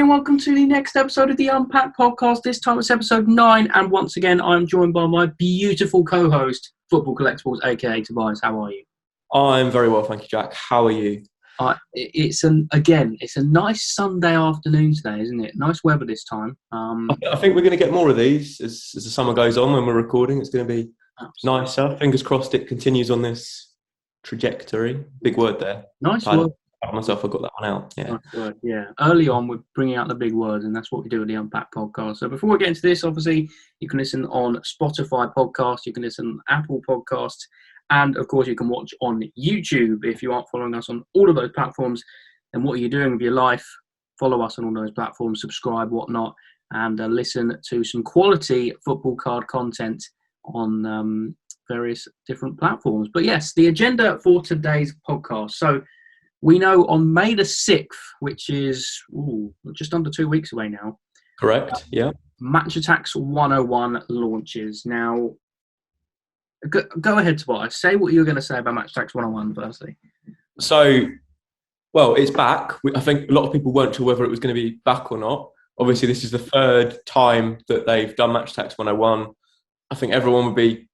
and welcome to the next episode of the Unpacked podcast. This time it's episode 9, and once again I'm joined by my beautiful co-host, Football Collectibles, aka Tobias. How are you? I'm very well, thank you, Jack. How are you? It's a nice Sunday afternoon today, isn't it? Nice weather this time. I think we're going to get more of these as the summer goes on. When we're recording, it's going to be nicer. Fingers crossed it continues on this trajectory. Big word there. Nice word. Myself, I got that one out. Yeah. Nice word, yeah. Early on, we're bringing out the big words, and that's what we do with the Unpacked podcast. So before we get into this, obviously, you can listen on Spotify podcast, you can listen on Apple podcasts, and of course, you can watch on YouTube. If you aren't following us on all of those platforms, then what are you doing with your life? Follow us on all those platforms, subscribe, whatnot, and listen to some quality football card content on various different platforms. But yes, the agenda for today's podcast. So we know on May the 6th, which is just under 2 weeks away now. Correct, yeah. Match Attacks 101 launches. Now, go ahead, Tobias. Say what you were going to say about Match Attacks 101 firstly. So, well, it's back. I think a lot of people weren't sure whether it was going to be back or not. Obviously, this is the third time that they've done Match Attacks 101. I think everyone would be,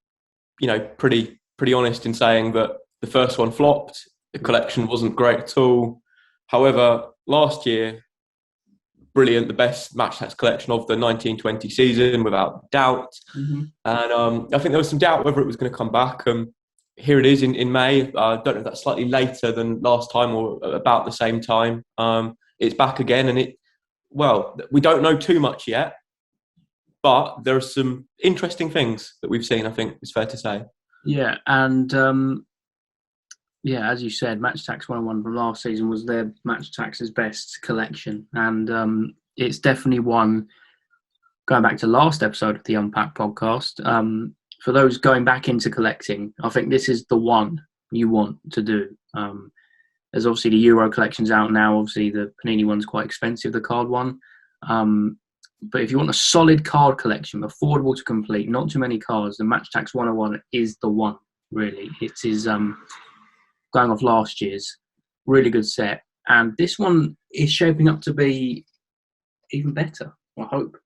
pretty honest in saying that the first one flopped. The collection wasn't great at all. However, last year, brilliant, the best Match Attacks collection of the 1920 season, without doubt. Mm-hmm. And I think there was some doubt whether it was going to come back. Here it is in May. I don't know if that's slightly later than last time or about the same time. It's back again, and we don't know too much yet, but there are some interesting things that we've seen, I think it's fair to say. Yeah, and as you said, Match Attacks 101 from last season was their Match Attacks' best collection. And it's definitely one, going back to last episode of the Unpacked podcast, for those going back into collecting, I think this is the one you want to do. There's obviously the Euro collections out now. Obviously, the Panini one's quite expensive, the card one. But if you want a solid card collection, affordable to complete, not too many cards, the Match Attacks 101 is the one, really. It is... going off last year's, really good set. And this one is shaping up to be even better, I hope.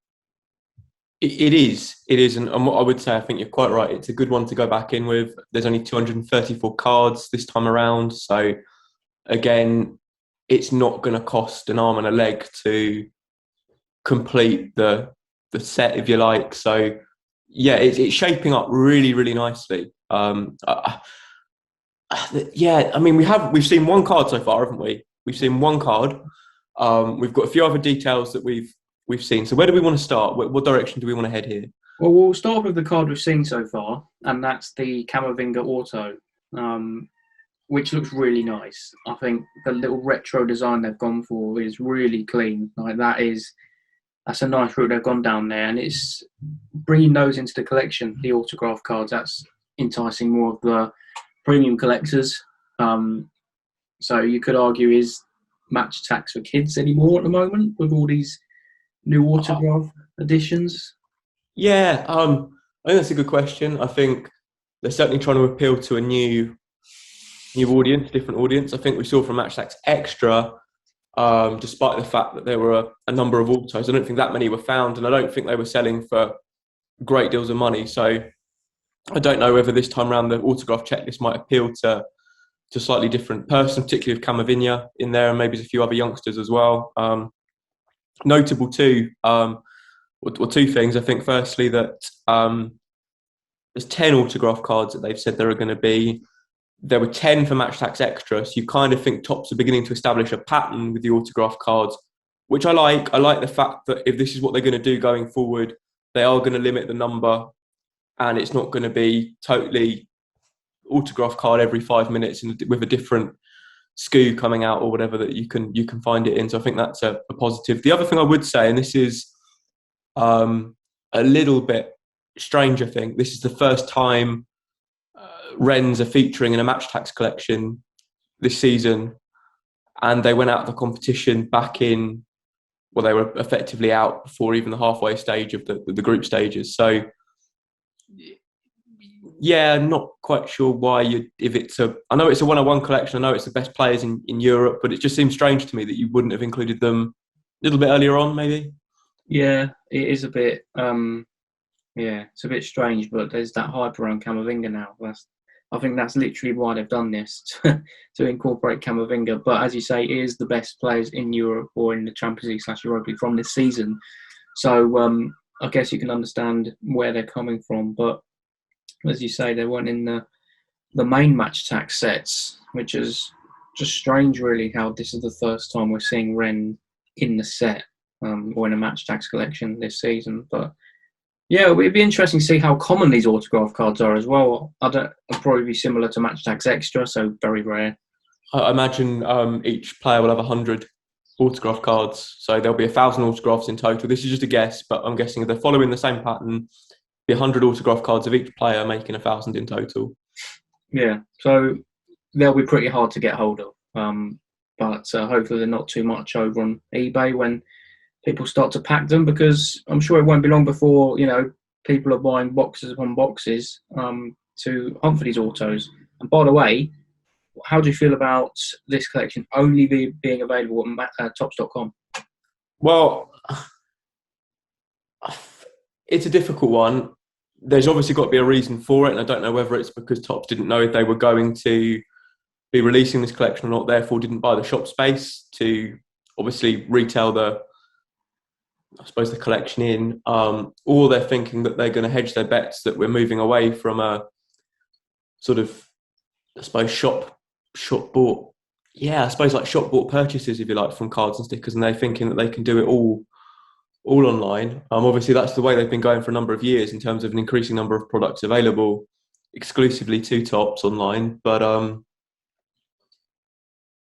It is. And what I would say, I think you're quite right. It's a good one to go back in with. There's only 234 cards this time around. So, again, it's not going to cost an arm and a leg to complete the set, if you like. So, yeah, it's shaping up really, really nicely. We've seen one card so far, haven't we? We've seen one card. We've got a few other details that we've seen. So where do we want to start? What direction do we want to head here? Well, we'll start with the card we've seen so far, and that's the Camavinga Auto, which looks really nice. I think the little retro design they've gone for is really clean. That's a nice route they've gone down there, and it's bringing those into the collection, the autograph cards. That's enticing more of the premium collectors. So you could argue, is Match Attacks for kids anymore at the moment with all these new autograph editions? Yeah, I think that's a good question. I think they're certainly trying to appeal to a new audience, different audience. I think we saw from Match Attacks Extra, despite the fact that there were a number of autos, I don't think that many were found, and I don't think they were selling for great deals of money. So I don't know whether this time around the autograph checklist might appeal to a slightly different person, particularly with Camavinga in there, and maybe a few other youngsters as well. Notable too, or two things. I think firstly that there's 10 autograph cards that they've said there are going to be. There were 10 for Match Attacks Extra, so you kind of think Topps are beginning to establish a pattern with the autograph cards, which I like. I like the fact that if this is what they're going to do going forward, they are going to limit the number. And it's not going to be totally autograph card every 5 minutes with a different SKU coming out or whatever that you can find it in. So I think that's a positive. The other thing I would say, and this is a little bit strange, I think, this is the first time Wrens are featuring in a Match Attacks collection this season, and they went out of the competition back in, well, they were effectively out before even the halfway stage of the group stages. So, yeah, I'm not quite sure why I know it's a 101 collection, I know it's the best players in Europe, but it just seems strange to me that you wouldn't have included them little bit earlier on, maybe. Yeah, it is a bit. Yeah, it's a bit strange, but there's that hype around Camavinga now. I think that's literally why they've done this to incorporate Camavinga. But as you say, he is the best players in Europe or in the Champions League / Europa League from this season. So I guess you can understand where they're coming from. But as you say, they weren't in the main match tax sets, which is just strange, really, how this is the first time we're seeing Ren in the set or in a match tax collection this season. But yeah, it'd be interesting to see how common these autograph cards are as well. It'll probably be similar to match tax extra, so very rare. I imagine each player will have 100 autograph cards, so there'll be 1,000 autographs in total. This is just a guess, but I'm guessing if they're following the same pattern, be 100 autograph cards of each player, making 1,000 in total. Yeah, so they'll be pretty hard to get hold of. But hopefully they're not too much over on eBay when people start to pack them, because I'm sure it won't be long before, people are buying boxes upon boxes to hunt for these autos. And by the way, how do you feel about this collection only being available at Tops.com? Well, it's a difficult one. There's obviously got to be a reason for it, and I don't know whether it's because Topps didn't know if they were going to be releasing this collection or not, therefore didn't buy the shop space to obviously retail the collection in, or they're thinking that they're going to hedge their bets that we're moving away from a sort of, I suppose, shop bought, like shop bought purchases, if you like, from cards and stickers, and they're thinking that they can do it all online. Obviously, that's the way they've been going for a number of years in terms of an increasing number of products available exclusively to Topps online. But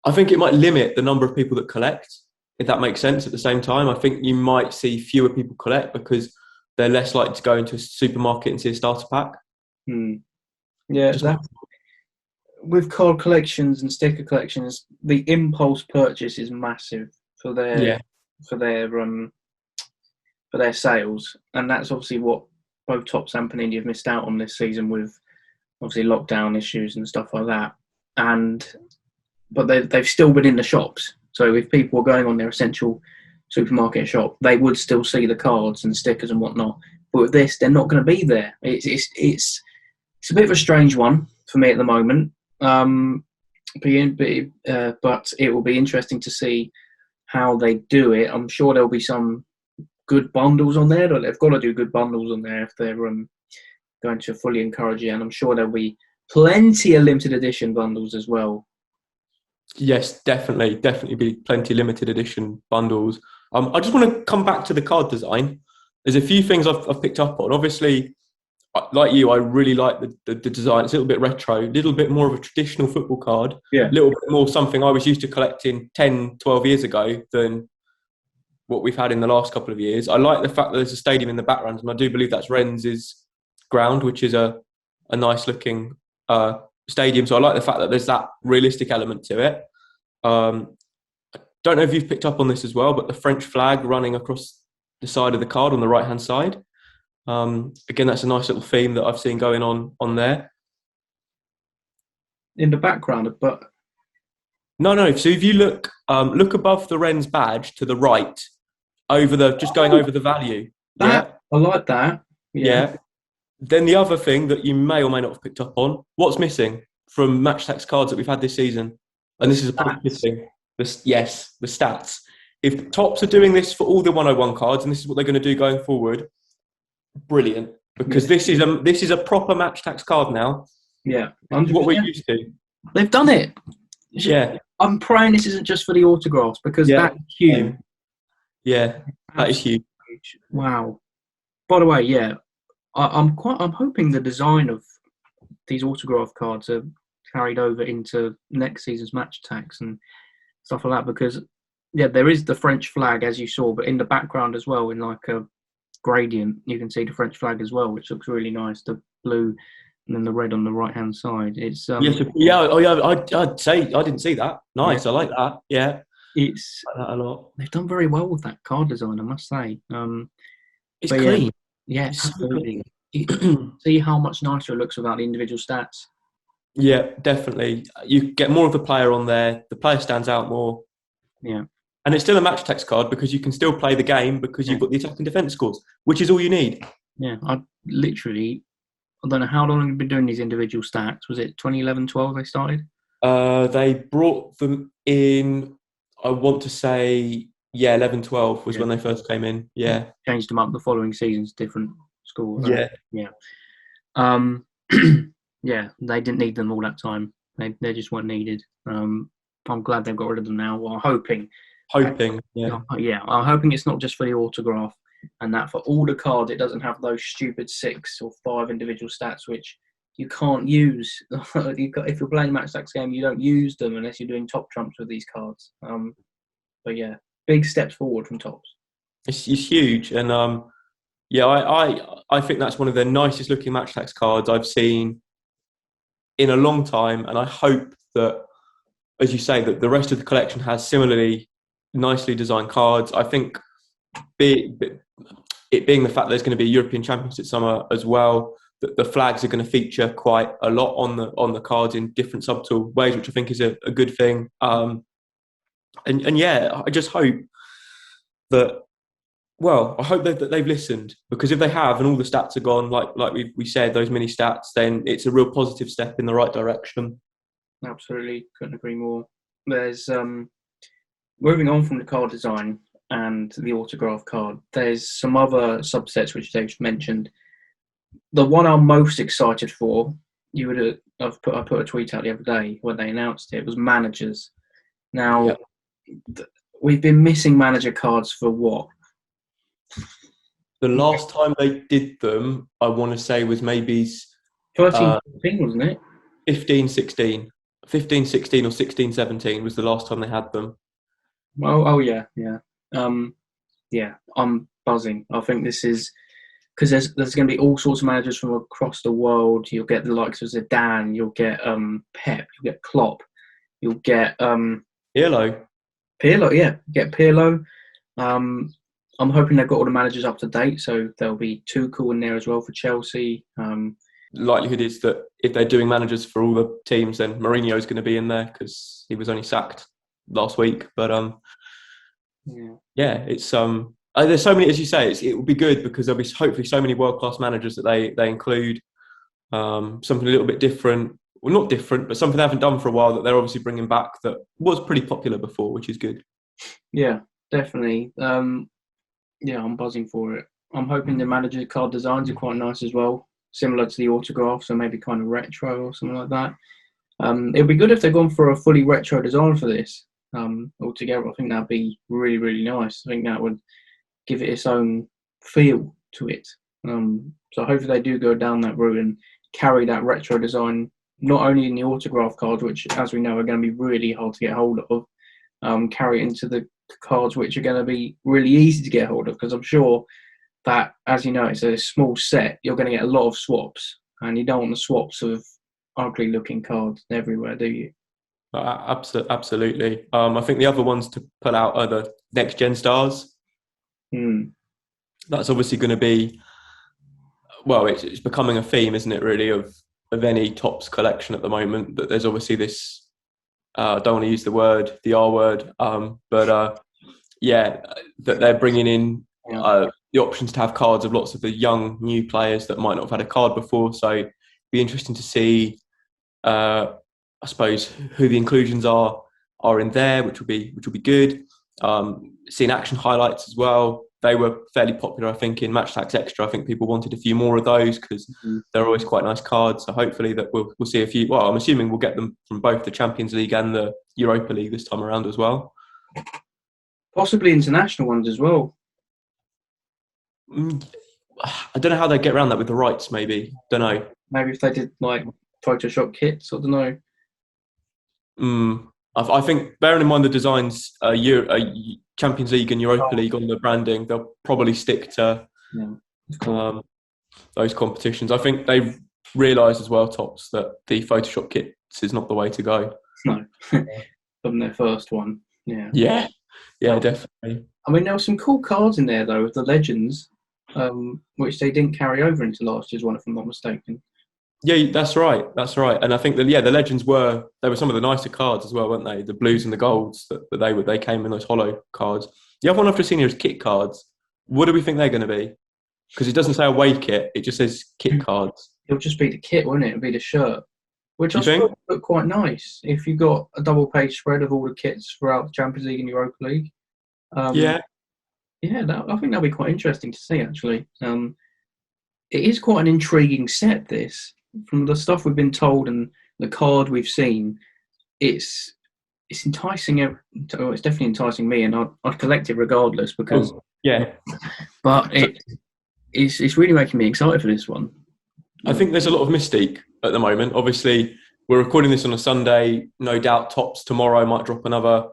I think it might limit the number of people that collect, if that makes sense. At the same time, I think you might see fewer people collect because they're less likely to go into a supermarket and see a starter pack. Yeah, with card collections and sticker collections, the impulse purchase is massive for their sales, and that's obviously what both Topps and Panini have missed out on this season, with obviously lockdown issues and stuff like that. But they've still been in the shops. So if people were going on their essential supermarket shop, they would still see the cards and stickers and whatnot. But with this, they're not going to be there. It's a bit of a strange one for me at the moment. But it will be interesting to see how they do it. I'm sure there'll be some good bundles on there. They've got to do good bundles on there if they're going to fully encourage it. And I'm sure there'll be plenty of limited edition bundles as well. Yes, definitely be plenty limited edition bundles. I just want to come back to the card design. There's a few things I've picked up on. Obviously, like you, I really like the design. It's a little bit retro, a little bit more of a traditional football card. Yeah. A little bit more something I was used to collecting 10, 12 years ago than what we've had in the last couple of years. I like the fact that there's a stadium in the background, and I do believe that's Rennes' ground, which is a nice looking stadium. So I like the fact that there's that realistic element to it. I don't know if you've picked up on this as well, but the French flag running across the side of the card on the right hand side. Again, that's a nice little theme that I've seen going on there. In the background, but no. So if you look above the Rennes badge to the right, going over the value. I like that. Yeah. Then the other thing that you may or may not have picked up on, what's missing from match tax cards that we've had this season, and this is a positive thing. The stats. If Topps are doing this for all the 101 cards, and this is what they're going to do going forward, brilliant, because this is a proper match tax card now. Yeah, 100%. What we're used to. They've done it. Yeah, I'm praying this isn't just for the autographs, because that's huge. Yeah, that is huge. Wow. By the way, yeah, I'm hoping the design of these autograph cards are carried over into next season's match tax and stuff like that, because there is the French flag, as you saw, but in the background as well, in like a gradient, you can see the French flag as well, which looks really nice. The blue and then the red on the right hand side. It's I'd say I didn't see that. Nice, I like that. Yeah, I like that a lot. They've done very well with that card design, I must say. It's clean. Yeah, absolutely. See how much nicer it looks without the individual stats. Yeah, definitely. You get more of the player on there. The player stands out more. Yeah. And it's still a match text card because you can still play the game because Yeah, you've got the attack and defence scores, which is all you need. yeah. I don't know how long they've been doing these individual stats. Was it 2011, 12 they started? They brought them in, I want to say, yeah, 11, 12 was Yeah. when they first came in. Yeah. Changed them up the following seasons, different score. Yeah. Yeah. Um, yeah, they didn't need them all that time. They just weren't needed. I'm glad they've got rid of them now. Well, I'm hoping. Hoping. Yeah. Yeah, I'm hoping it's not just for the autograph, and that for all the cards it doesn't have those stupid 6 or 5 individual stats which you can't use. If you're playing a match stats game, you don't use them unless you're doing top trumps with these cards. But yeah, big steps forward from Tops. It's huge. And yeah, I think that's one of the nicest looking match tax cards I've seen in a long time. And I hope that, as you say, that the rest of the collection has similarly nicely designed cards. I think it being the fact that there's going to be a European Championship summer as well, that the flags are going to feature quite a lot on the cards in different subtle ways, which I think is a good thing. And yeah, I just hope that. Well, I hope that they've listened, because if they have and all the stats are gone, like we said, those mini stats, then it's a real positive step in the right direction. Absolutely, couldn't agree more. There's moving on from the card design and the autograph card. There's some other subsets which Dave's mentioned. The one I'm most excited for, I put a tweet out the other day when they announced it, was managers. Now, we've been missing manager cards for what? The last time they did them, I want to say, was maybe 13, 14, wasn't it? 15, 16. 15, 16 or 16, 17 was the last time they had them. Oh yeah. Yeah, I'm buzzing. I think this is because there's going to be all sorts of managers from across the world. You'll get the likes of Zidane, you'll get Pep, you'll get Klopp, you'll get Pirlo. Pirlo. Yeah, get Pirlo. I'm hoping they've got all the managers up to date, so there'll be Tuchel in there as well for Chelsea. Likelihood is that if they're doing managers for all the teams, then Mourinho's going to be in there because he was only sacked last week. But yeah, it's there's so many, as you say, it will be good because there'll be hopefully so many world class managers that they include. Something a little bit different, well, not different, but something they haven't done for a while that they're obviously bringing back that was pretty popular before, which is good. Yeah, definitely. Yeah, I'm buzzing for it. I'm hoping the manager card designs are quite nice as well, similar to the autograph, so maybe kind of retro or something like that. It'd be good if they've gone for a fully retro design for this altogether. I think that'd be really, really nice. I think that would give it its own feel to it. So hopefully they do go down that route and carry that retro design, not only in the autograph cards, which, as we know, are going to be really hard to get hold of, carry it into the cards which are going to be really easy to get hold of, because I'm sure that, as you know, it's a small set. You're going to get a lot of swaps, and you don't want the swaps of ugly-looking cards everywhere, do you? Absolutely. I think the other ones to pull out are the next gen stars. That's obviously going to be, well, it's becoming a theme, isn't it? Really, of any Topps collection at the moment. That there's obviously this. I don't want to use the R word, but yeah, that they're bringing in the options to have cards of lots of the young new players that might not have had a card before. So it'd be interesting to see, I suppose, who the inclusions are in there, which will be good. Seeing action highlights as well. They were fairly popular, I think, in Match Tax Extra. I think people wanted a few more of those because they're always quite nice cards. So hopefully that we'll see a few. Well, I'm assuming we'll get them from both the Champions League and the Europa League this time around as well. Possibly international ones as well. I don't know how they get around that with the rights. Maybe, don't know. Maybe if they did like Photoshop kits, I don't know. I think, bearing in mind the designs, Champions League and Europa League on the branding, they'll probably stick to those competitions. I think they've realised as well, Topps, that the Photoshop kits is not the way to go. No, from their first one. Yeah, definitely. I mean, there were some cool cards in there though, with the legends, which they didn't carry over into last year's one, if I'm not mistaken. Yeah, that's right. That's right. And I think that the legends they were some of the nicer cards as well, weren't they? The blues and the golds that they came in those hollow cards. The other one I've just seen here is kit cards. What do we think they're going to be? Because it doesn't say away kit; it just says kit cards. It'll just be the kit, won't it? It'll be the shirt, which I You suppose think? would look quite nice if you got a double page spread of all the kits throughout the Champions League and Europa League. Um, Yeah. yeah, I think that'll be quite interesting to see. Actually, it is quite an intriguing set. This, from the stuff we've been told and the card we've seen, it's enticing. It's definitely enticing me, and I'd collect it regardless because. Oh, yeah. But it's really making me excited for this one. I think there's a lot of mystique at the moment. Obviously, we're recording this on a Sunday. No doubt, Tops tomorrow might drop another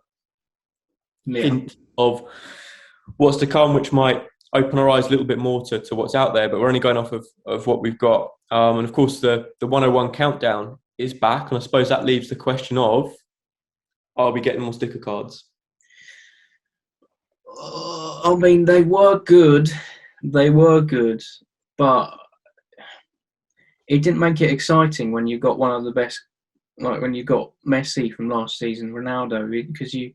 hint of what's to come, which might open our eyes a little bit more to what's out there. But we're only going off of what we've got. And of course, the 101 countdown is back. And I suppose that leaves the question of, are we getting more sticker cards? I mean, they were good. But it didn't make it exciting when you got one of the best, like when you got Messi from last season, Ronaldo, because you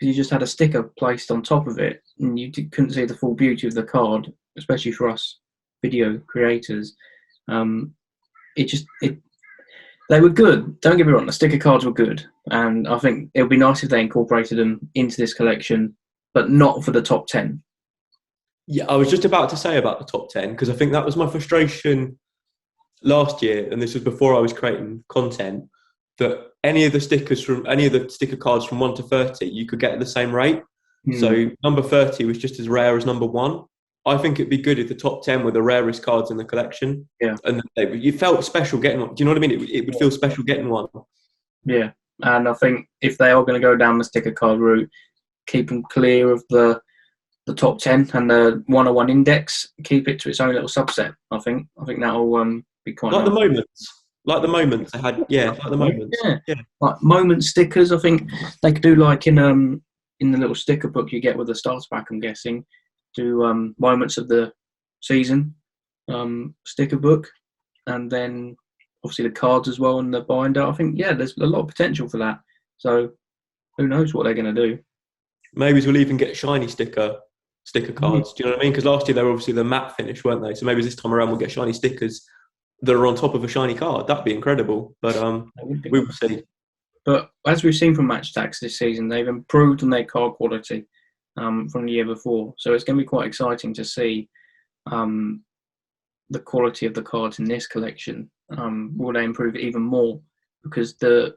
just had a sticker placed on top of it, and you couldn't see the full beauty of the card, especially for us video creators. They were good. Don't get me wrong, the sticker cards were good, and I think it would be nice if they incorporated them into this collection, but not for the top 10. Yeah, I was just about to say about the top 10 because I think that was my frustration last year, and this was before I was creating content, that any of the sticker cards from 1 to 30 you could get at the same rate. So number 30 was just as rare as number 1. I think it'd be good if the top 10 were the rarest cards in the collection. Yeah. And you felt special getting one. Do you know what I mean? It would feel special getting one. Yeah. And I think if they are going to go down the sticker card route, keep them clear of the top 10 and the 101 index, keep it to its own little subset. I think that'll be quite Like nice. the moments they had. Yeah, like the moments. Yeah. Like moment stickers, I think they could do like in the little sticker book you get with the starter pack, I'm guessing, do moments of the season sticker book, and then obviously the cards as well in the binder. I think there's a lot of potential for that. So who knows what they're going to do? Maybe we'll even get shiny sticker cards. Do you know what I mean? Because last year they were obviously the matte finish, weren't they? So maybe this time around we'll get shiny stickers that are on top of a shiny card. That'd be incredible. But we will see. But as we've seen from Match Tax this season, they've improved on their card quality from the year before. So it's going to be quite exciting to see the quality of the cards in this collection. Will they improve it even more? Because the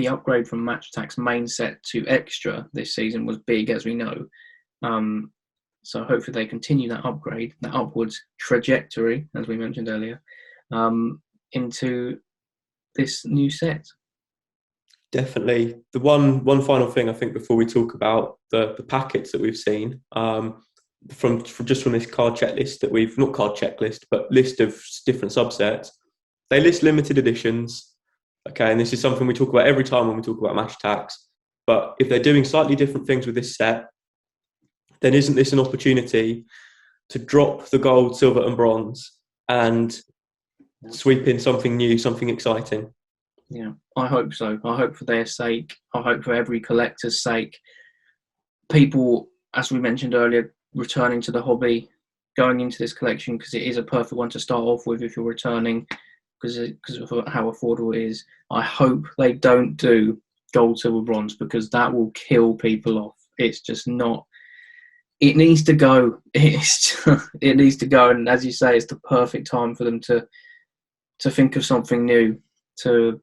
upgrade from Match Tax main set to extra this season was big, as we know. So hopefully they continue that upgrade, that upwards trajectory, as we mentioned earlier, into this new set. Definitely. The one final thing I think before we talk about the packets that we've seen from this card checklist that we've not card checklist but list of different subsets. They list limited editions. Okay, and this is something we talk about every time when we talk about Match Tax. But if they're doing slightly different things with this set, then isn't this an opportunity to drop the gold, silver, and bronze and sweep in something new, something exciting? Yeah, I hope so. I hope for their sake. I hope for every collector's sake. People, as we mentioned earlier, returning to the hobby, going into this collection because it is a perfect one to start off with if you're returning because of how affordable it is. I hope they don't do gold, silver, bronze because that will kill people off. It's just not. It needs to go. It needs to go. And as you say, it's the perfect time for them to think of something new, to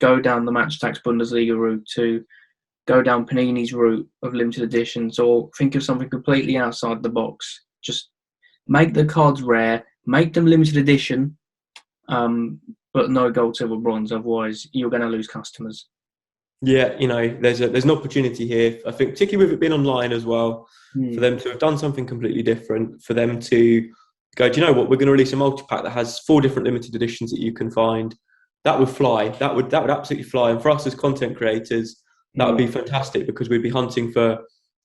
go down the Match Tax Bundesliga route, to go down Panini's route of limited editions, or think of something completely outside the box. Just make the cards rare, make them limited edition, but no gold, silver, bronze. Otherwise, you're going to lose customers. Yeah, there's an opportunity here. I think, particularly with it being online as well, for them to have done something completely different, for them to go, do you know what? We're going to release a multi-pack that has 4 different limited editions that you can find. That would fly. That would absolutely fly. And for us as content creators, that would be fantastic because we'd be hunting for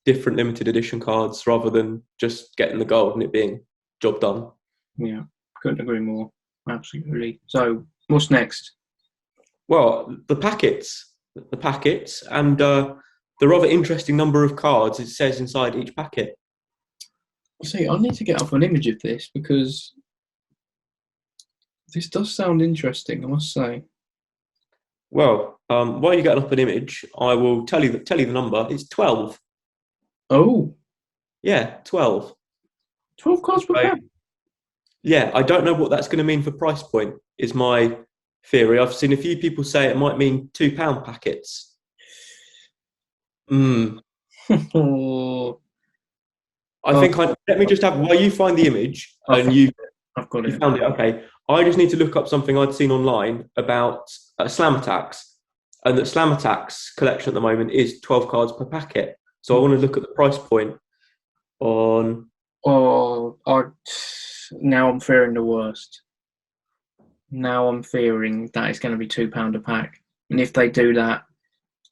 different limited edition cards rather than just getting the gold and it being job done. Yeah, couldn't agree more. Absolutely. So What's next? Well, the packets, and the rather interesting number of cards it says inside each packet. See, I need to get up an image of this because this does sound interesting, I must say. Well, while you're getting up an image, I will tell you the number. It's 12. Oh, Yeah, 12. 12 cards per So, pack. yeah, I don't know what that's going to mean for price point. Is my theory. I've seen a few people say it might mean £2 packets. Hmm. Oh, I think let me just have while you find the image and I've got you it. found it. Okay, I just need to look up something I'd seen online about slam attacks, and that slam attacks collection at the moment is 12 cards per packet. So I want to look at the price point on. Oh, now I'm fearing the worst. Now I'm fearing that it's going to be £2 a pack. And if they do that,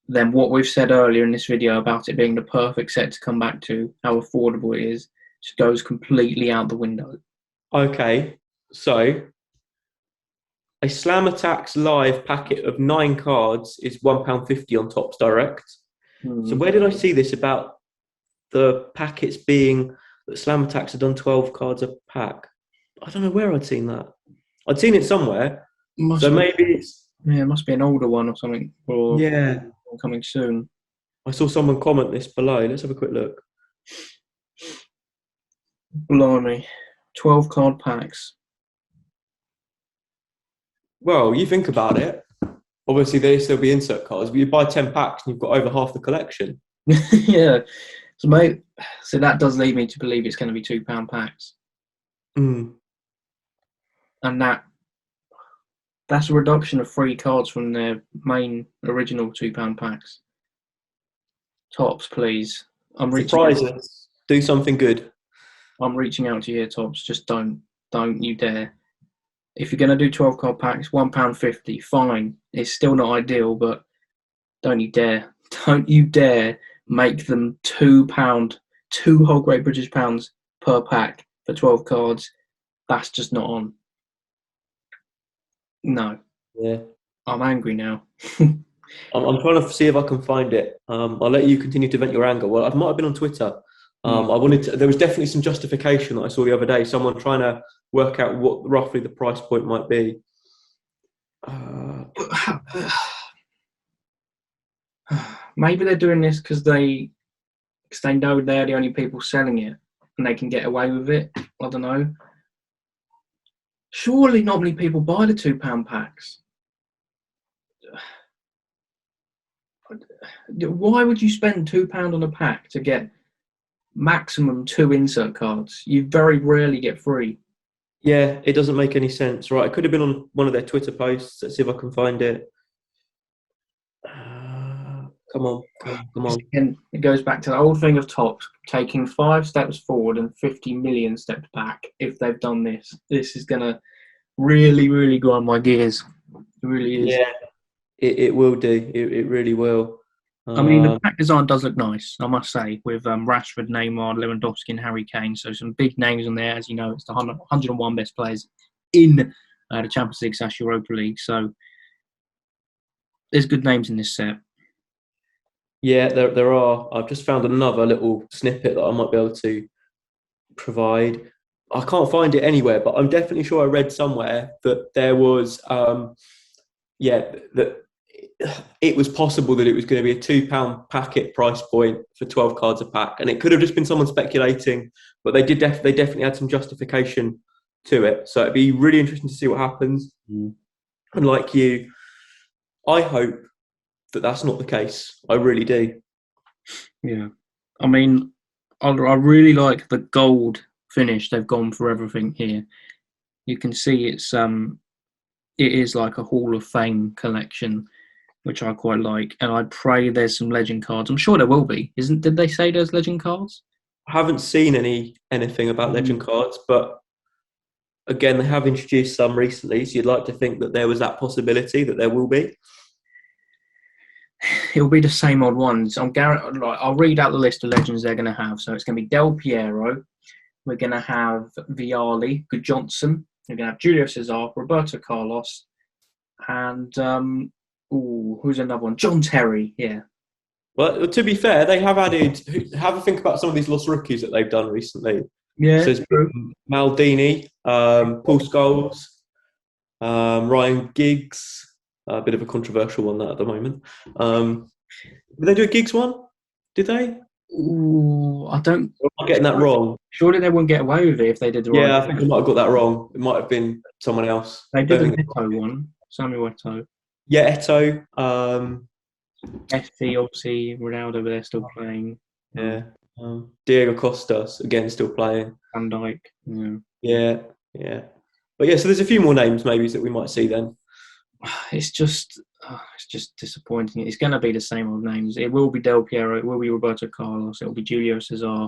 then what we've said earlier in this video about it being the perfect set to come back to, how affordable it is, just goes completely out the window. Okay, so a slam attacks live packet of 9 cards is £1.50 on Tops Direct. So where did I see this about the packets being that slam attacks had done 12 cards a pack? I don't know where I'd seen that. I'd seen it somewhere. So maybe it's. Yeah, it must be an older one or something, or Yeah. coming soon. I saw someone comment this below. Let's have a quick look. Blimey. 12 card packs. Well, you think about it. Obviously, they still be insert cards, but you buy 10 packs and you've got over half the collection. Yeah. So that does lead me to believe it's going to be £2 packs. Mm. And that's a reduction of 3 cards from their main original £2 packs. Tops, please. Surprise us. Do something good. I'm reaching out to you here, Tops. Just don't you dare. If you're going to do 12 card packs, £1.50, fine. It's still not ideal, but don't you dare. Don't you dare make them £2, 2 whole Great British pounds per pack for 12 cards. That's just not on. No. Yeah. I'm angry now. I'm trying to see if I can find it. I'll let you continue to vent your anger. Well, I might have been on Twitter. There was definitely some justification that I saw the other day. Someone trying to work out what roughly the price point might be. Maybe they're doing this because they know they're the only people selling it and they can get away with it. I don't know. Surely not many people buy the £2 packs. Why would you spend £2 on a pack to get maximum 2 insert cards? You very rarely get 3. Yeah, it doesn't make any sense. Right, it could have been on one of their Twitter posts. Let's see if I can find it. Come on. Again, it goes back to the old thing of Tops taking 5 steps forward and 50 million steps back. If they've done this, this is going to really, really grind my gears. It really is. Yeah, it will do. It really will. I mean, the pack design does look nice, I must say, with Rashford, Neymar, Lewandowski, and Harry Kane. So some big names on there. As you know, it's the 101 best players in the Champions League / Europa League. So there's good names in this set. Yeah, there are. I've just found another little snippet that I might be able to provide. I can't find it anywhere, but I'm definitely sure I read somewhere that there was, that it was possible that it was going to be a £2 packet price point for 12 cards a pack, and it could have just been someone speculating, but they definitely had some justification to it. So it'd be really interesting to see what happens. And like you, I hope that that's not the case. I really do. Yeah, I mean, I really like the gold finish they've gone for everything here. You can see it is like a Hall of Fame collection, which I quite like, and I pray there's some legend cards. I'm sure there will be. Did they say there's legend cards? I haven't seen anything about legend cards, but again, they have introduced some recently, so you'd like to think that there was that possibility that there will be. It'll be the same old ones. I'll read out the list of legends they're going to have. So it's going to be Del Piero. We're going to have Vialli, Good Johnson. We're going to have Julio Cesar, Roberto Carlos, and who's another one? John Terry. Yeah. Well, to be fair, they have added. Have a think about some of these lost rookies that they've done recently. Yeah. So there's True. been Maldini, Paul Scholes, Ryan Giggs. A bit of a controversial one that at the moment. Did they do a Giggs one? Did they? Ooh, I don't. Or am I getting that wrong? Surely they wouldn't get away with it if they did the right. Yeah, I think I might have got that wrong. It might have been someone else. They did the Don't think Neto one, Samuel Eto'o. Yeah, Eto. FC, obviously, Ronaldo, but they're still playing. Yeah. Diego Costa, again, still playing. Van Dijk. Yeah, yeah. But yeah, so there's a few more names maybe that we might see then. It's just disappointing. It's going to be the same old names. It will be Del Piero. It will be Roberto Carlos. It will be Julio Cesar.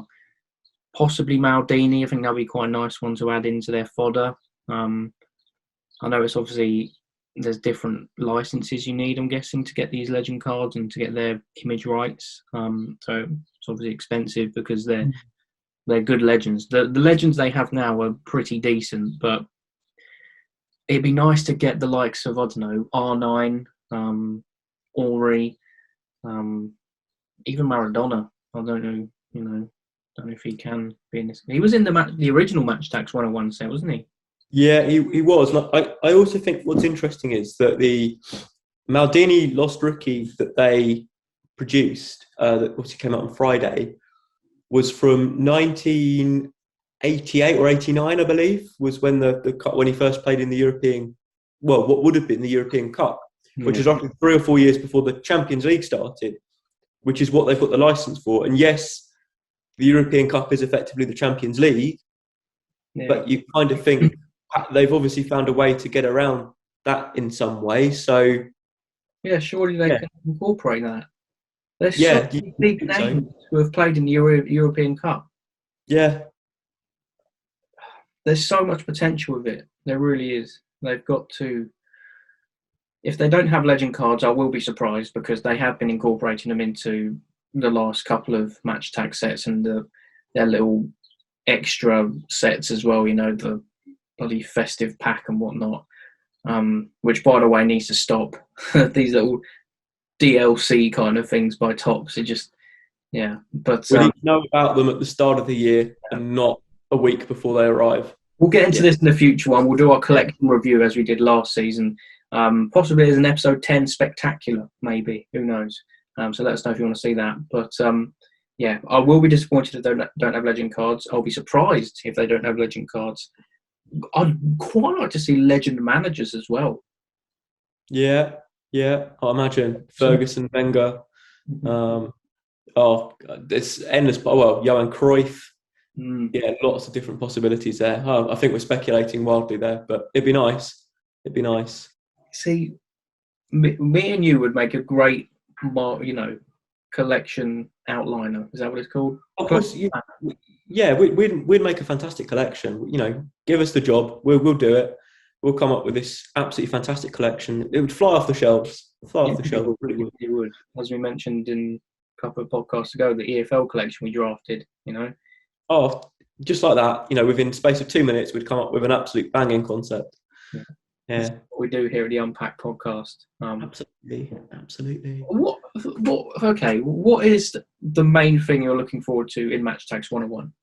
Possibly Maldini. I think that'll be quite a nice one to add into their fodder. I know it's obviously there's different licenses you need, I'm guessing, to get these legend cards and to get their image rights. So it's obviously expensive because they're good legends. The legends they have now are pretty decent, but it'd be nice to get the likes of, I don't know, R9, Ori, even Maradona. I don't know, don't know if he can be in this. He was in the original Match Tax 101 set, wasn't he? Yeah, he was. I also think what's interesting is that the Maldini Lost Rookie that they produced, that obviously came out on Friday, was from 1988 or 89, I believe, was when when he first played in the European, well, what would have been the European Cup, which is roughly 3 or 4 years before the Champions League started, which is what they've got the license for. And yes, the European Cup is effectively the Champions League, but you kind of think they've obviously found a way to get around that in some way. So yeah, surely they can incorporate that. There's yeah, so many big names who have played in the European Cup. Yeah. There's so much potential with it. There really is. They've got to. If they don't have legend cards, I will be surprised because they have been incorporating them into the last couple of match tag sets and their little extra sets as well. The bloody festive pack and whatnot. Which, by the way, needs to stop. These little DLC kind of things by Topps. It just, yeah. But we need to know about them at the start of the year and not a week before they arrive. We'll get into this in the future one. We'll do our collection review as we did last season. Possibly as an episode 10 spectacular, maybe. Who knows? So let us know if you want to see that. But yeah, I will be disappointed if they don't have legend cards. I'll be surprised if they don't have legend cards. I'd quite like to see legend managers as well. Yeah, I imagine Ferguson, Wenger. It's endless. Well, Johan Cruyff. Yeah, lots of different possibilities there. I think we're speculating wildly there, but it'd be nice. It'd be nice. See, me and you would make a great, collection outliner. Is that what it's called? Of course, yeah. We'd make a fantastic collection. Give us the job. We'll do it. We'll come up with this absolutely fantastic collection. It would fly off the shelves. It really would. It would. As we mentioned in a couple of podcasts ago, the EFL collection we drafted. Oh, just like that. Within the space of 2 minutes, we'd come up with an absolute banging concept. Yeah. That's what we do here at the Unpacked podcast. Absolutely. Okay, what is the main thing you're looking forward to in Match Tax 101?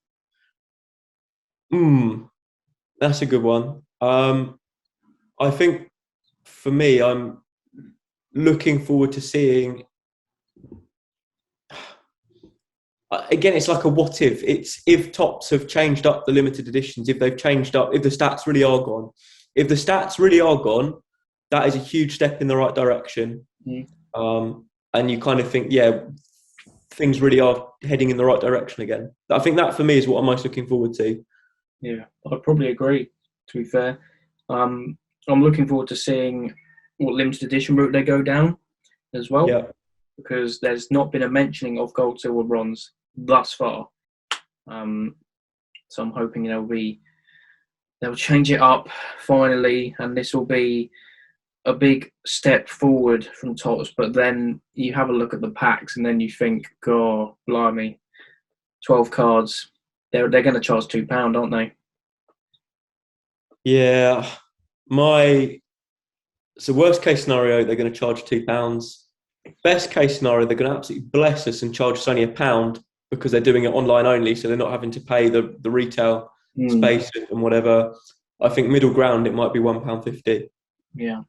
That's a good one. I think for me, I'm looking forward to seeing. Again, it's like a what if. It's if Topps have changed up the limited editions, if they've changed up, if the stats really are gone. If the stats really are gone, that is a huge step in the right direction. And you kind of think, yeah, things really are heading in the right direction again. I think that for me is what I'm most looking forward to. Yeah, I'd probably agree, to be fair. I'm looking forward to seeing what limited edition route they go down as well. Yeah. Because there's not been a mentioning of gold, silver, bronze thus far. So I'm hoping they'll change it up finally, and this will be a big step forward from Topps. But then you have a look at the packs, and then you think, God, blimey, 12 cards. They're going to charge £2, aren't they? Yeah, my So worst case scenario, they're going to charge £2. Best case scenario, they're going to absolutely bless us and charge us only £1 because they're doing it online only, so they're not having to pay the retail space and whatever. I think middle ground, it might be £1.50. Yeah,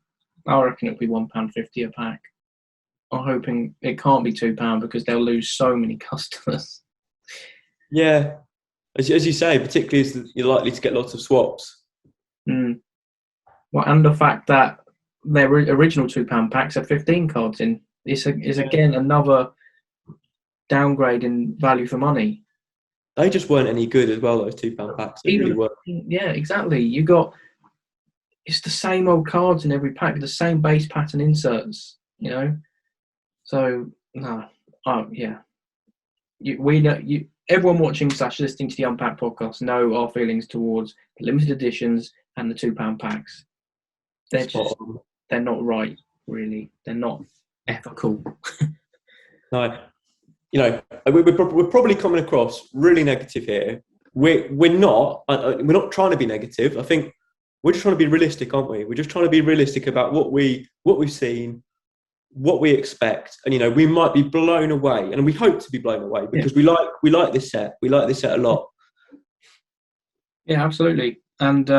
I reckon it'll be £1.50 a pack. I'm hoping it can't be £2 because they'll lose so many customers. Yeah, as you say, particularly as you're likely to get lots of swaps. Well, and the fact that their original £2 packs had 15 cards in is again another downgrade in value for money. They just weren't any good as well, those £2 packs. They really weren't. Yeah, exactly. It's the same old cards in every pack, the same base pattern inserts, So no, yeah. Everyone watching / listening to the Unpacked podcast know our feelings towards the limited editions and the £2 packs. They're not right, really. They're not ethical. No, we're probably coming across really negative here. We're not trying to be negative. I think we're just trying to be realistic, aren't we? We're just trying to be realistic about what we've seen, what we expect, and we might be blown away, and we hope to be blown away because we like this set. We like this set a lot. Yeah, absolutely. And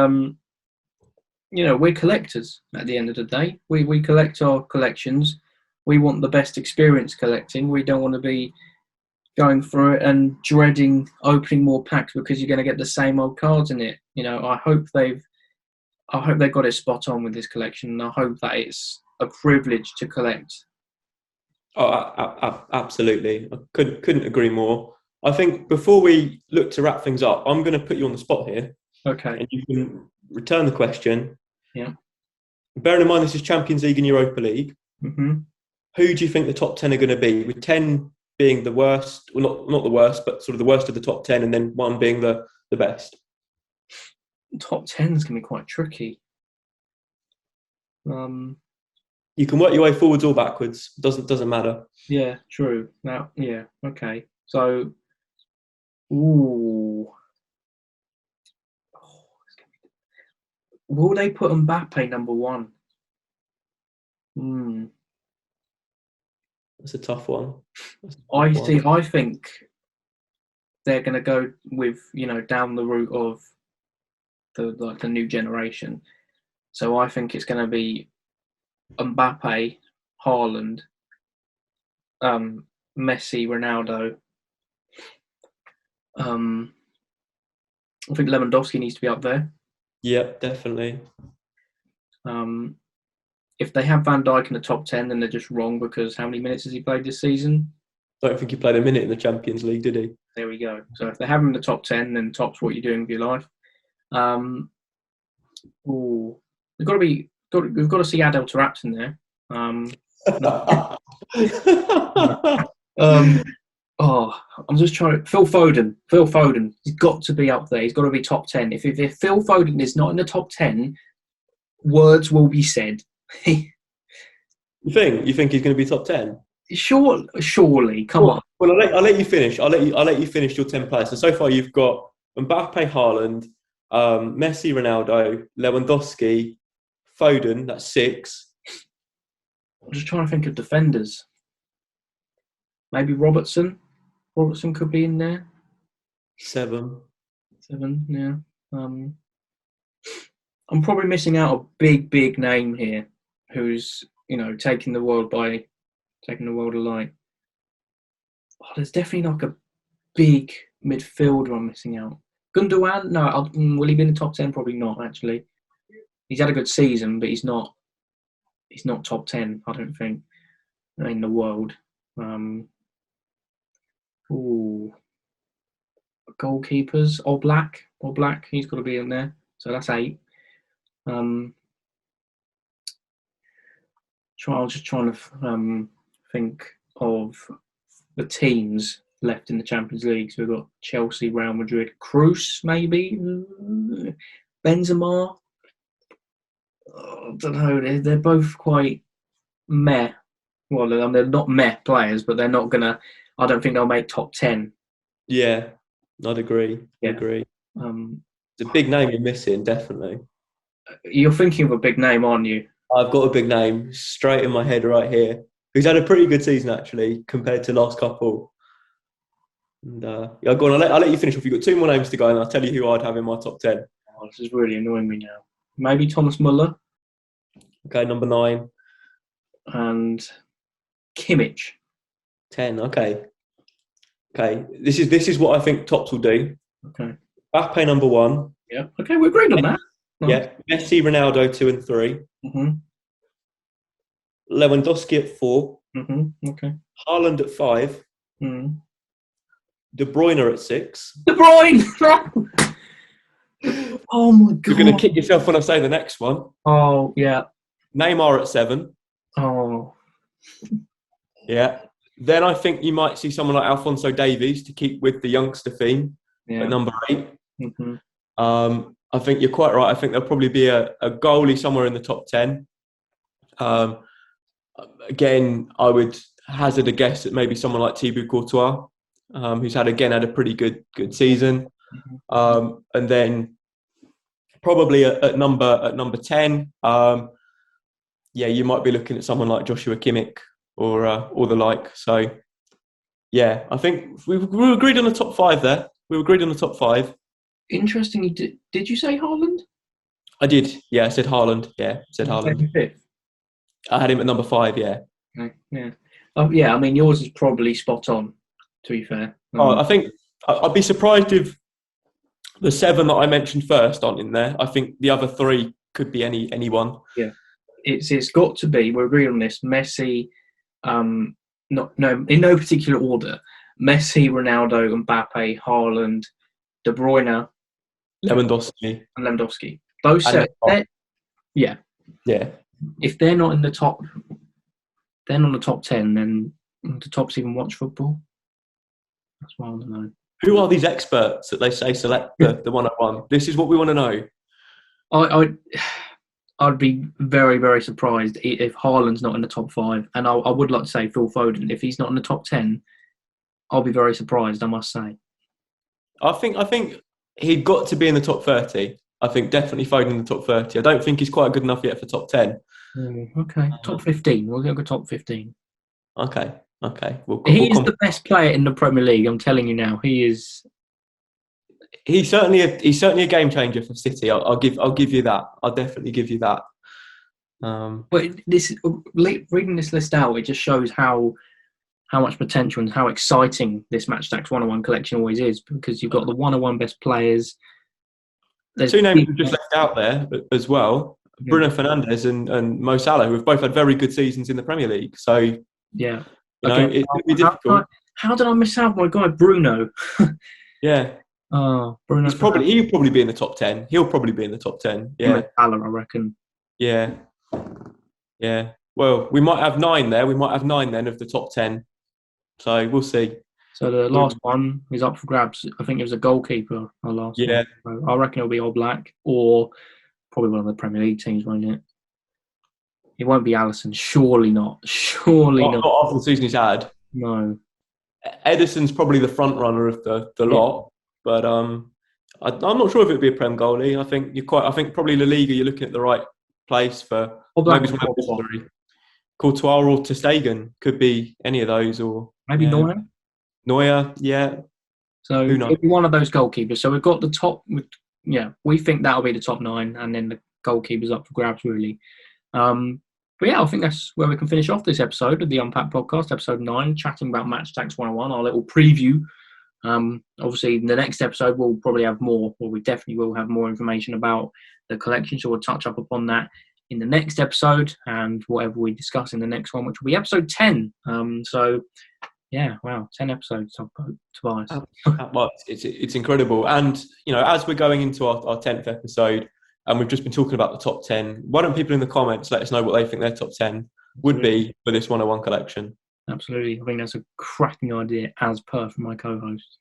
we're collectors at the end of the day. We collect our collections. We want the best experience collecting. We don't want to be going through it and dreading opening more packs because you're going to get the same old cards in it. I hope they've got it spot on with this collection, and I hope that it's a privilege to collect. Oh, absolutely. I couldn't agree more. I think before we look to wrap things up, I'm going to put you on the spot here. Okay. And you can return the question. Yeah. Bearing in mind this is Champions League and Europa League, mm-hmm. Who do you think the top 10 are going to be? With 10 being the worst, well, not the worst, but sort of the worst of the top 10, and then 1 being the best. Top 10 is going to be quite tricky. You can work your way forwards or backwards. Doesn't matter. Yeah, true. Now, yeah, okay. So, will they put Mbappe number 1? That's a tough one. I think they're going to go with down the route of the new generation. So I think it's going to be Mbappe, Haaland, Messi, Ronaldo. I think Lewandowski needs to be up there. Yeah, definitely. If they have Van Dijk in the top 10, then they're just wrong because how many minutes has he played this season? I don't think he played a minute in the Champions League, did he? There we go. So if they have him in the top 10, then top's what you're doing with your life. We've got to see Adel Taarabt in there. I'm just trying. Phil Foden. He's got to be up there. He's got to be top 10. If Phil Foden is not in the top 10, words will be said. You think he's going to be top 10? Surely. Come on. Well, I'll let you finish. I'll let you finish your 10 players. So far you've got Mbappe, Haaland, Messi, Ronaldo, Lewandowski, Foden. That's 6. I'm just trying to think of defenders. Maybe Robertson. Robertson could be in there. 7. Yeah. I'm probably missing out a big name here, who's taking the world alight. Oh, there's definitely like a big midfielder I'm missing out. Gundogan? No, will he be in the top 10? Probably not. Actually, he's had a good season, but he's not top 10. I don't think in the world. Goalkeepers. Oblak. He's got to be in there. So that's 8. I was just trying to think of the teams left in the Champions League. So we've got Chelsea, Real Madrid, Kroos, maybe Benzema. I don't know. They're both quite meh. Well, they're not meh players, but they're not gonna. I don't think they'll make top 10. Yeah, I'd agree. Yeah. It's a big name you're missing, definitely. You're thinking of a big name, aren't you? I've got a big name straight in my head right here. Who's had a pretty good season actually compared to last couple. And yeah, go on. I'll let you finish off. You've got two more names to go, and I'll tell you who I'd have in my top 10. Oh, this is really annoying me now. Maybe Thomas Muller Okay, number 9, and Kimmich. 10. Okay, okay. This is what I think tops will do. Okay. Mbappe number 1. Yeah. Okay, we agreed on that. Nice. Yeah, Messi, Ronaldo 2 and 3. Mm-hmm. Lewandowski at 4. Mm-hmm. Okay. Haaland at 5. Mm. De Bruyne at 6. De Bruyne. Oh my god. You're going to kick yourself when I say the next one. Oh yeah. Neymar at 7. Oh. Yeah. Then I think you might see someone like Alphonso Davies to keep with the youngster theme Yeah. at number 8. Mm-hmm. I think you're quite right. I think there'll probably be a goalie somewhere in the top 10. Again, I would hazard a guess at maybe someone like Thibaut Courtois, who's had a pretty good season. And then probably at number 10, yeah, you might be looking at someone like Joshua Kimmich or the like. So yeah, I think we agreed on the top 5 there. We agreed on the top 5. Interestingly, did you say Haaland? I did. Yeah, I said Haaland. Yeah, I said Haaland. Fifth. I had him at number 5. Yeah. Okay. Yeah. Oh yeah. I mean, yours is probably spot on. To be fair. I think I'd be surprised if the 7 that I mentioned first aren't in there. I think the other 3 could be anyone. Yeah. It's got to be. We're agreeing on this. Messi. No, in no particular order. Messi, Ronaldo, Mbappe, Haaland, De Bruyne, Lewandowski. and Lewandowski. Those And set. Yeah. Yeah. If they're not in the top, they're not in the top 10. Then the tops even watch football. That's what I want to know. Who are these experts that they say select the 101? This is what we want to know. I'd be very, very surprised if Haaland's not in the top 5. And I would like to say Phil Foden. If he's not in the top 10, I'll be very surprised, I must say. I think he'd got to be in the top 30. I think definitely Foden in the top 30. I don't think he's quite good enough yet for top 10. Okay, top 15. We'll go top 15. Okay. He is the best player in the Premier League. I'm telling you now. He is. He's certainly a game changer for City. I'll give you that. I'll definitely give you that. But reading this list out, it just shows how much potential and how exciting this Matchstats 101 collection always is, because you've got the 101 best players. There's 2 names we've just left out there as well. Yeah. Bruno Fernandes and Mo Salah, who have both had very good seasons in the Premier League. So yeah, it's going to be difficult. How did I miss out my guy Bruno? Yeah. Oh, Bruno. He'll probably be in the top 10. He'll probably be in the top 10. Yeah. Salah, I reckon. Yeah. Yeah. Well, we might have 9 there. We might have 9 then of the top 10. So we'll see. So the last one is up for grabs. I think it was a goalkeeper. Our last one. So I reckon it'll be Oblak or probably one of the Premier League teams, won't it? It won't be Alisson. Surely not. Surely not. Not after the season he's had. No. Edison's probably the front runner of the lot, but I'm not sure if it'd be a Prem goalie. I think probably La Liga. You're looking at the right place for maybe Courtois or Ter Stegen. Could be any of those, or maybe Neuer. Neuer, yeah. So it'll be one of those goalkeepers. So we've got the top. Yeah, we think that'll be the top 9, and then the goalkeepers up for grabs, really. But yeah, I think that's where we can finish off this episode of the Unpacked podcast, episode 9, chatting about Matchstats 101, our little preview. Obviously, in the next episode, we'll probably have more, or we definitely will have more information about the collection, so we'll touch up upon that in the next episode and whatever we discuss in the next one, which will be episode 10. So, yeah, wow, 10 episodes, Tobias. Well, it's incredible. And, as we're going into our 10th episode, and we've just been talking about the top 10, why don't people in the comments let us know what they think their top 10 would be for this 101 collection? Absolutely. I think that's a cracking idea, as per from my co-host.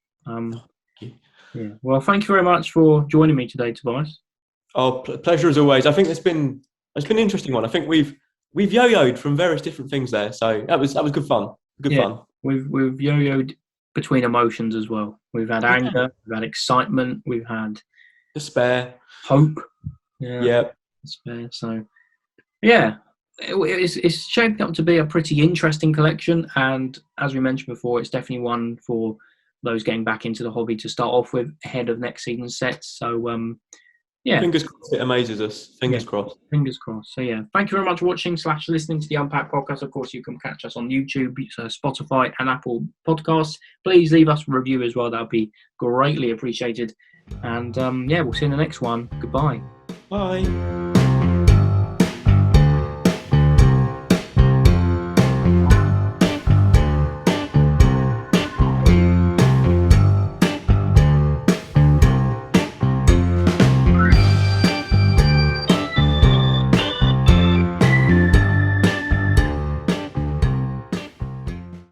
Yeah. Well, thank you very much for joining me today, Tobias. Oh, pleasure as always. I think it's been an interesting one. I think we've yo-yoed from various different things there, so that was good fun. Fun. We've yo-yoed between emotions as well. We've had anger, we've had excitement, we've had despair, hope. Yeah. Despair. So Yeah, it's shaping up to be a pretty interesting collection, and as we mentioned before, it's definitely one for those getting back into the hobby to start off with ahead of next season's sets. So yeah, Fingers crossed it amazes us. yeah, Fingers crossed. fingers crossed. So yeah, thank you very much for watching / listening to the Unpacked podcast. Of course, you can catch us on YouTube, Spotify, and Apple Podcasts. Please leave us a review as well. That would be greatly appreciated. And yeah, we'll see you in the next one. Goodbye. Bye.